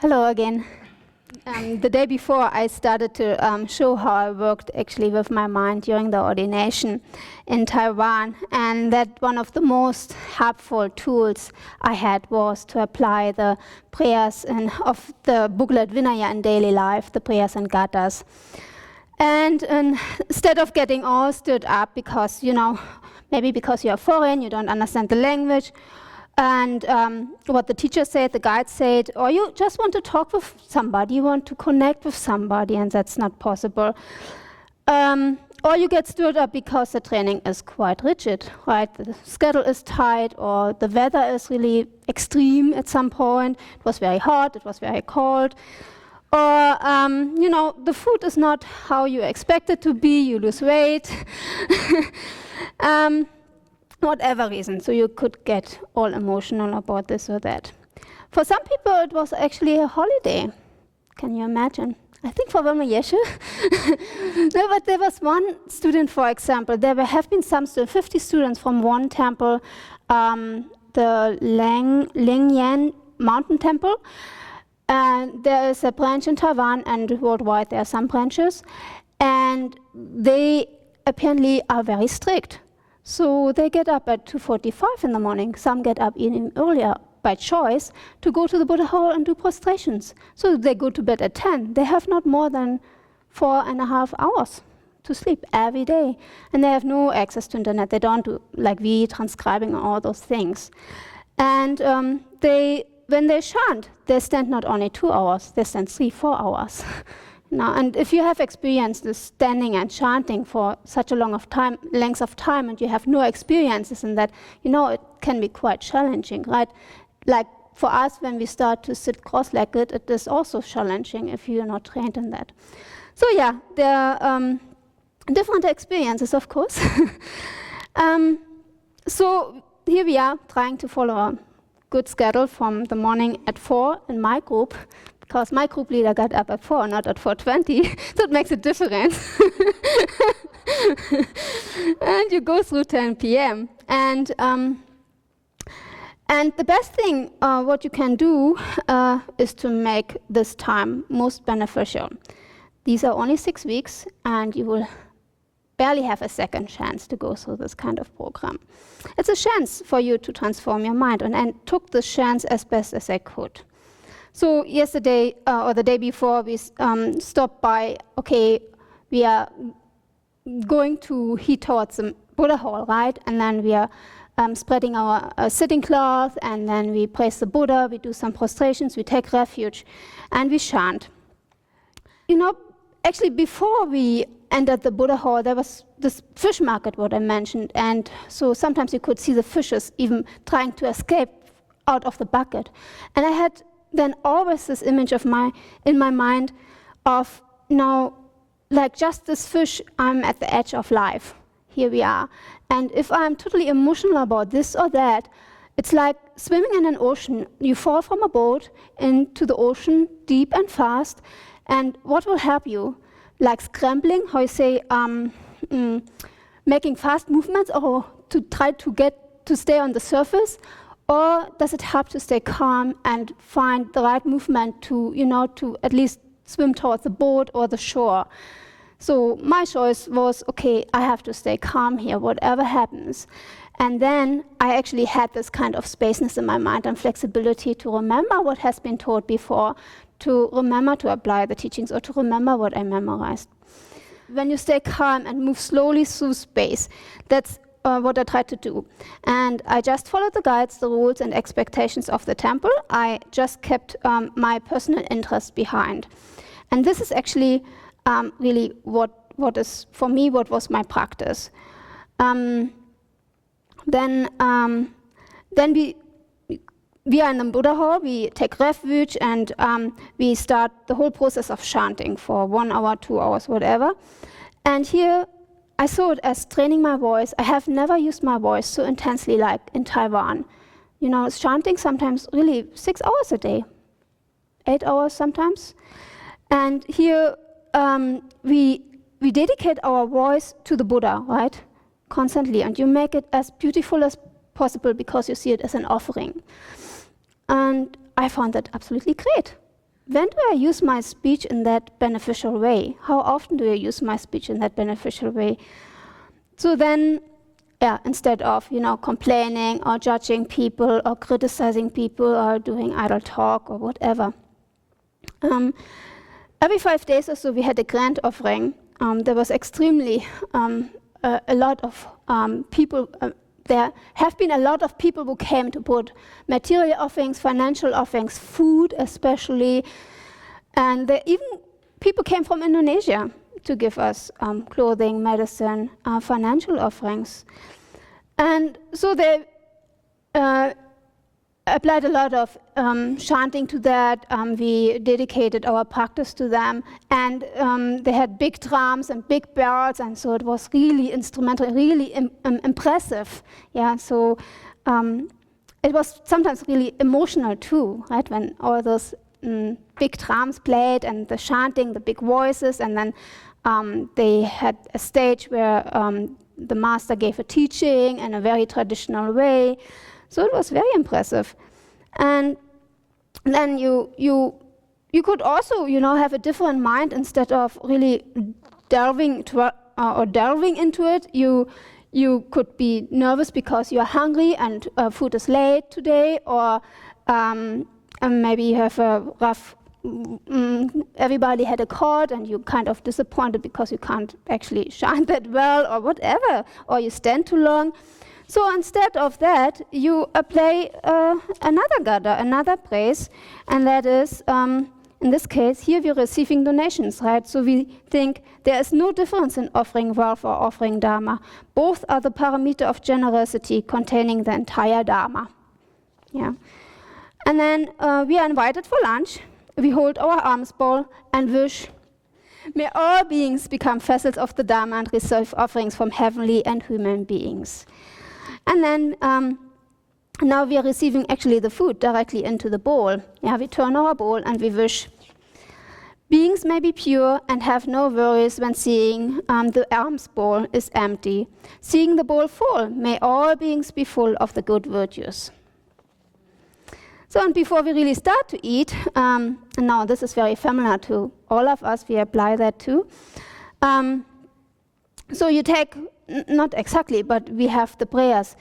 Hello again. The day before I started to show how I worked actually with my mind during the ordination in Taiwan, and that one of the most helpful tools I had was to apply the prayers of the booklet Vinaya in daily life, the prayers and gathas. And instead of getting all stood up because, maybe because you're foreign, you don't understand the language, and what the teacher said, the guide said, or you just want to talk with somebody, you want to connect with somebody, and that's not possible. Or you get stood up because the training is quite rigid, right? The schedule is tight, or the weather is really extreme at some point. It was very hot, it was very cold. Or, the food is not how you expect it to be, you lose weight. Whatever reason, so you could get all emotional about this or that. For some people, it was actually a holiday. Can you imagine? I think for Burma Yeshe. No, but there was one student, for example. There have been some 50 students from one temple, the Lingyan Mountain Temple. And there is a branch in Taiwan, and worldwide there are some branches. And they apparently are very strict. So they get up at 2:45 in the morning. Some get up even earlier by choice to go to the Buddha hall and do prostrations. So they go to bed at 10. They have not more than 4.5 hours to sleep every day. And they have no access to internet. They don't do like we, transcribing and all those things. And when they chant, they stand not only 2 hours, they stand 3-4 hours. And if you have experienced this standing and chanting for such a length of time, and you have no experiences in that, it can be quite challenging, right? Like for us, when we start to sit cross-legged, it is also challenging if you're not trained in that. So yeah, there are different experiences, of course. So here we are trying to follow a good schedule from the morning at 4 in my group, because my group leader got up at 4, not at 4:20, so it makes a difference. And you go through 10 p.m. And the best thing what you can do is to make this time most beneficial. These are only 6 weeks, and you will barely have a second chance to go through this kind of program. It's a chance for you to transform your mind, and I took this chance as best as I could. So yesterday, or the day before, we stopped by, we are going to head towards the Buddha hall, right? And then we are spreading our sitting cloth, and then we praise the Buddha, we do some prostrations, we take refuge, and we chant. Actually, before we entered the Buddha hall, there was this fish market, what I mentioned, and so sometimes you could see the fishes even trying to escape out of the bucket. And I had then always this image in my mind of, like just this fish, I'm at the edge of life. Here we are. And if I'm totally emotional about this or that, it's like swimming in an ocean. You fall from a boat into the ocean deep and fast, and what will help you? Like scrambling, how you say, making fast movements, or to try to stay on the surface? Or does it help to stay calm and find the right movement to at least swim towards the boat or the shore? So my choice was, I have to stay calm here, whatever happens. And then I actually had this kind of spaceness in my mind and flexibility to remember what has been taught before, to remember to apply the teachings, or to remember what I memorized. When you stay calm and move slowly through space, that's what I tried to do. And I just followed the guides, the rules and expectations of the temple. I just kept my personal interest behind. And this is actually really what is, for me, what was my practice. Then we are in the Buddha hall, we take refuge, and we start the whole process of chanting for 1 hour, 2 hours, whatever. And here, I saw it as training my voice. I have never used my voice so intensely like in Taiwan. Chanting sometimes really 6 hours a day, 8 hours sometimes. And here we dedicate our voice to the Buddha, right? Constantly. And you make it as beautiful as possible because you see it as an offering. And I found that absolutely great. when do I use my speech in that beneficial way? How often do I use my speech in that beneficial way? So then, instead of, complaining or judging people or criticizing people or doing idle talk or whatever. Every 5 days or so, we had a grant offering. There was extremely a lot of people. There have been a lot of people who came to put material offerings, financial offerings, food especially, and even people came from Indonesia to give us clothing, medicine, financial offerings. And so they applied a lot of chanting to that. We dedicated our practice to them, and they had big drums and big bells, and so it was really instrumental, really impressive. Yeah, so it was sometimes really emotional too, right? When all those big drums played and the chanting, the big voices, and then they had a stage where the master gave a teaching in a very traditional way. So it was very impressive. And then you could also, have a different mind. Instead of really delving into it, you could be nervous because you are hungry and food is late today, or maybe you have a rough. Everybody had a cold and you're kind of disappointed because you can't actually chant that well or whatever, or you stand too long. So instead of that, you play another gada, another praise, and that is, in this case, here we're receiving donations, right? So we think there is no difference in offering wealth or offering dharma. Both are the parameter of generosity containing the entire dharma. Yeah. And then we are invited for lunch. We hold our alms bowl and wish, may all beings become vessels of the Dharma and receive offerings from heavenly and human beings. And then now we are receiving actually the food directly into the bowl. Yeah, we turn our bowl and we wish, beings may be pure and have no worries when seeing the alms bowl is empty. Seeing the bowl full, may all beings be full of the good virtues. So, and before we really start to eat, and now this is very familiar to all of us, we apply that too. So you take, not exactly, but we have the prayers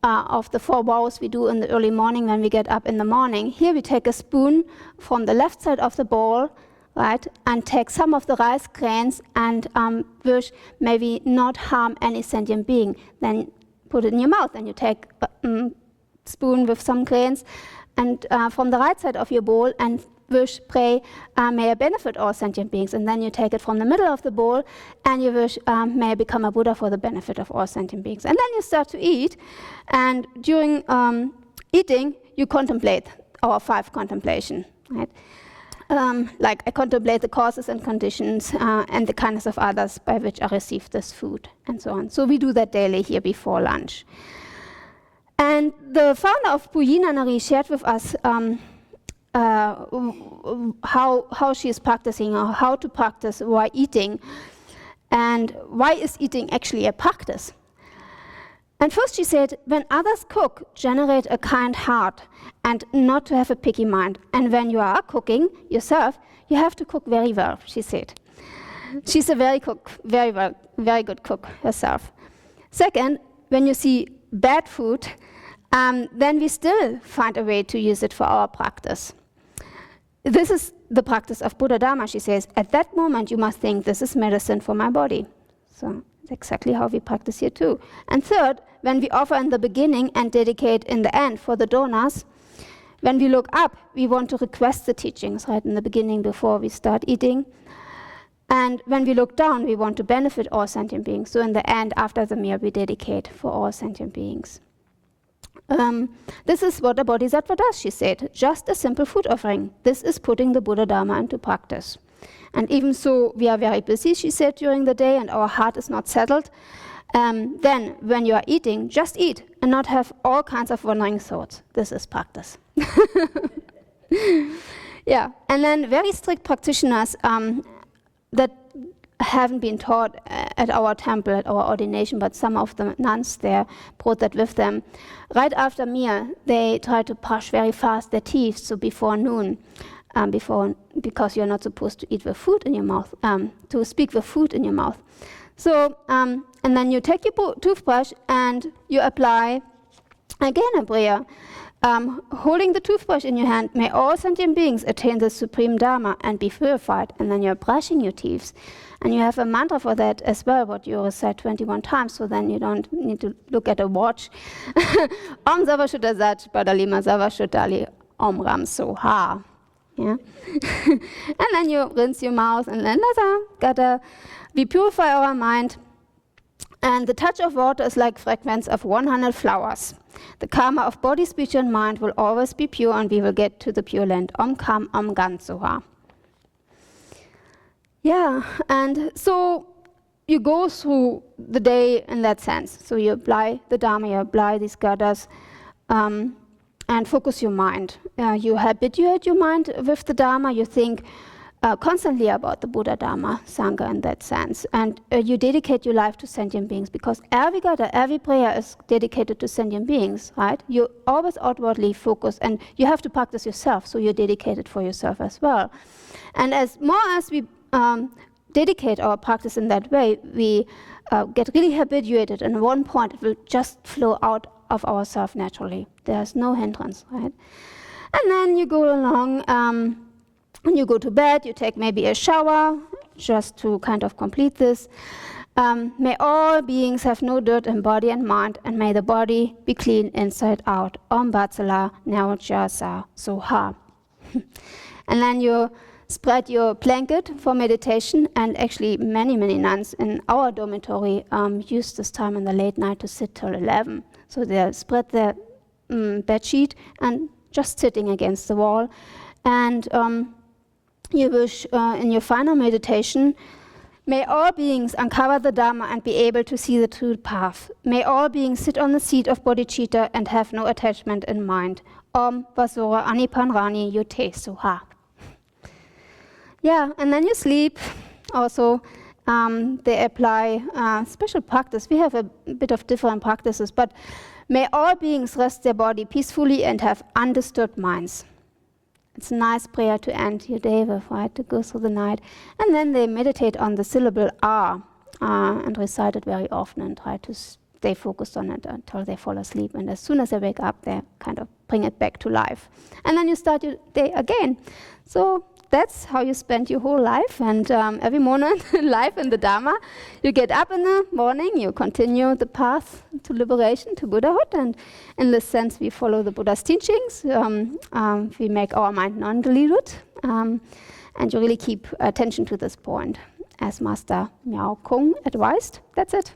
of the 4 vows we do in the early morning when we get up in the morning. Here we take a spoon from the left side of the bowl, right, and take some of the rice grains and wish maybe not harm any sentient being. Then put it in your mouth and you take a spoon with some grains, and from the right side of your bowl and wish, pray, may I benefit all sentient beings. And then you take it from the middle of the bowl and you wish, may I become a Buddha for the benefit of all sentient beings. And then you start to eat, and during eating, you contemplate our 5 contemplation, right? Like I contemplate the causes and conditions and the kindness of others by which I receive this food, and so on. So we do that daily here before lunch. And the founder of Pujina Nari shared with us how she is practicing, or how to practice while eating, and why is eating actually a practice. And first she said, when others cook, generate a kind heart and not to have a picky mind. And when you are cooking yourself, you have to cook very well, she said. She's a very good cook herself. Second, when you see bad food, then we still find a way to use it for our practice. This is the practice of Buddha Dharma, she says. At that moment, you must think, this is medicine for my body. So it's exactly how we practice here too. And third, when we offer in the beginning and dedicate in the end for the donors, when we look up, we want to request the teachings right in the beginning before we start eating. And when we look down, we want to benefit all sentient beings. So in the end, after the meal, we dedicate for all sentient beings. This is what a bodhisattva does, she said. Just a simple food offering. This is putting the Buddha Dharma into practice. And even so, we are very busy, she said, during the day, and our heart is not settled. Then, when you are eating, just eat and not have all kinds of wandering thoughts. This is practice. Yeah, and then very strict practitioners that haven't been taught at our temple, at our ordination, but some of the nuns there brought that with them. Right after meal, they try to brush very fast their teeth, so before noon. because you're not supposed to eat the food in your mouth, to speak the food in your mouth. So, and then you take your toothbrush and you apply again a prayer. Holding the toothbrush in your hand, may all sentient beings attain the supreme Dharma and be purified. And then you're brushing your teeth. And you have a mantra for that as well, what you recite 21 times, so then you don't need to look at a watch. Om Zavashuddha Sat Padalima Zavashuddhali Om Ram Soha. Yeah? And then you rinse your mouth, and then we purify our mind. And the touch of water is like fragrance of 100 flowers. The karma of body, speech, and mind will always be pure, and we will get to the Pure Land. Om Kam Om Gan Soha. Yeah, and so you go through the day in that sense. So you apply the Dharma, you apply these gathas, and focus your mind. You habituate your mind with the Dharma. You think constantly about the Buddha, Dharma, Sangha in that sense. And you dedicate your life to sentient beings, because every gatha, every prayer is dedicated to sentient beings, right? You always outwardly focus, and you have to practice yourself, so you're dedicated for yourself as well. And as more as we dedicate our practice in that way, we get really habituated, and at one point it will just flow out of ourselves naturally. There's no hindrance, right? And then you go along, when you go to bed, you take maybe a shower, just to kind of complete this. May all beings have no dirt in body and mind, and may the body be clean inside out. Om Vatsala Naujasa Soha. And then you spread your blanket for meditation, and actually many nuns in our dormitory use this time in the late night to sit till 11. So they spread their bed sheet and just sitting against the wall. And you wish in your final meditation, may all beings uncover the Dharma and be able to see the true path. May all beings sit on the seat of bodhicitta and have no attachment in mind. Om Vasura Anipanrani Yote Suha. Yeah, and then you sleep. Also, they apply special practice. We have a bit of different practices, but may all beings rest their body peacefully and have undisturbed minds. It's a nice prayer to end your day with, right, to go through the night. And then they meditate on the syllable R and recite it very often and try to stay focused on it until they fall asleep. And as soon as they wake up, they kind of bring it back to life. And then you start your day again. So that's how you spend your whole life. And every morning, life in the Dharma, you get up in the morning, you continue the path to liberation, to Buddhahood. And in this sense, we follow the Buddha's teachings. We make our mind non-deluded. And you really keep attention to this point, as Master Miao Kung advised. That's it.